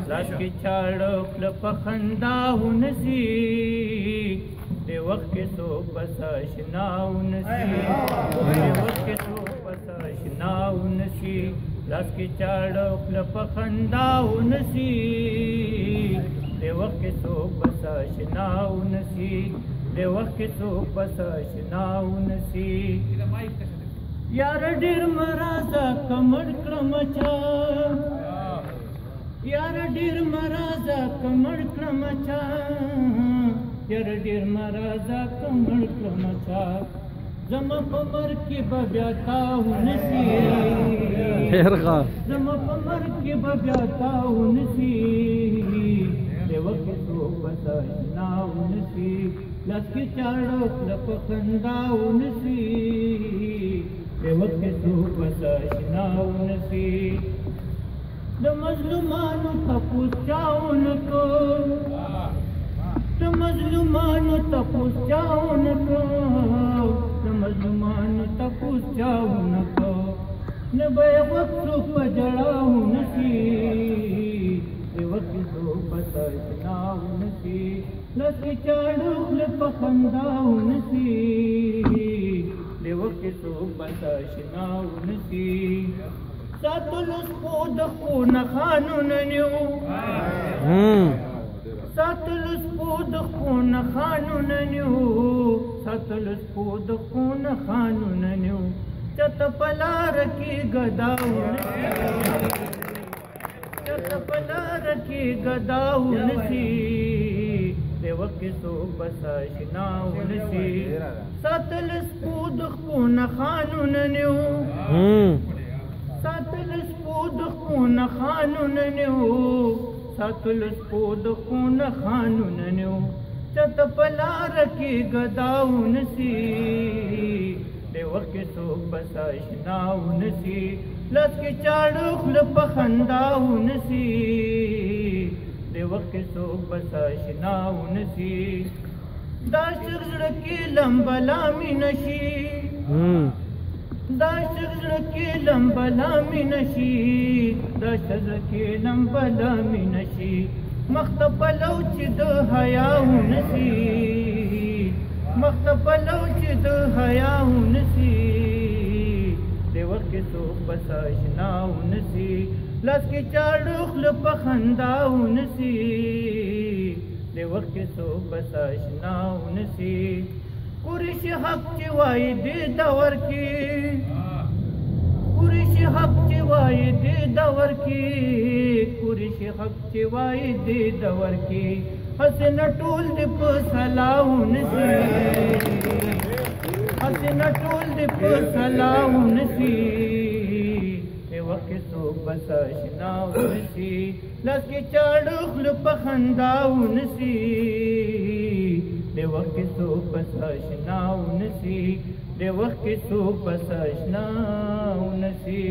لاس کې چاړه کله په خندا ونسي د وخت کې څوک بس اشنا ونسي د وخت کې څوک بس اشنا ونسي لاس کې چاړه کله په خندا ونسي د وخت کې څوک بس اشنا ونسي د وخت کې څوک بس اشنا ونسي یار ډېر مرازه کمر کړم چا یار ډېر مرازه کمر کړم چا یار ډېر مرازه کمر کړم چا زما په مرګ کې به بیا تا ونسي زما په مرګ کې به بیا تا ونسي د وخت کې څوک بس اشنا ونسي لاس کې چاړه کله په خندا ونسي د وخت کې څوک بس اشنا ونسي د مظلومانو تپوس چاون کو د مظلومانو تپوس چاون کو د مظلومانو تپوس چاون کو نه به وخت په جړاو نسی د وخت کې څوک بس اشنا ونسي لاس کې چاړه کله په خندا ونسي د وخت کې څوک بس اشنا ونسي ساتلو سپو د خونه خانونه نیو ساتلو سپو د خونه خانونه نیو ساتلو سپو د خونه خانونه نیو چته په لار کې ګداونه چته په لار کې ګداونه سي د وخت کې څوک بس اشنا ونسي ساتلو سپو د خونه خانونه نیو ساتل سپو د خونه خانونه نیو ساتل سپو د خونه خانونه نیو چته په لار کې ګداونسي د وخت کې څوک بس اشنا ونسي لاس کې چاړه کله په خندا ونسي د وخت کې څوک بس اشنا ونسي دا شغله کې لمبه لامي نشي دا شغله کې لمبه لامي نشي دا شغله کې لمبه لامي نشي مخته پلو چې د حیا ونسي مخته پلو چې د حیا ونسي د وخت کې څوک بس اشنا ونسي لاس کې چاړه کله په خندا ونسي د وخت کې څوک بس اشنا ونسي قریش حق چې وای دې دور کې قریش حق چې وای دې دور کې قریش حق چې وای دې دور کې حسن ټول دې په سلاونه سي حسن ټول دې په سلاونه سي د وخت کې څوک بس اشنا ونسي لاس کې چاړه کله په خندا ونسي د وخت کې څوک بس اشنا ونسي د وخت کې څوک بس اشنا ونسي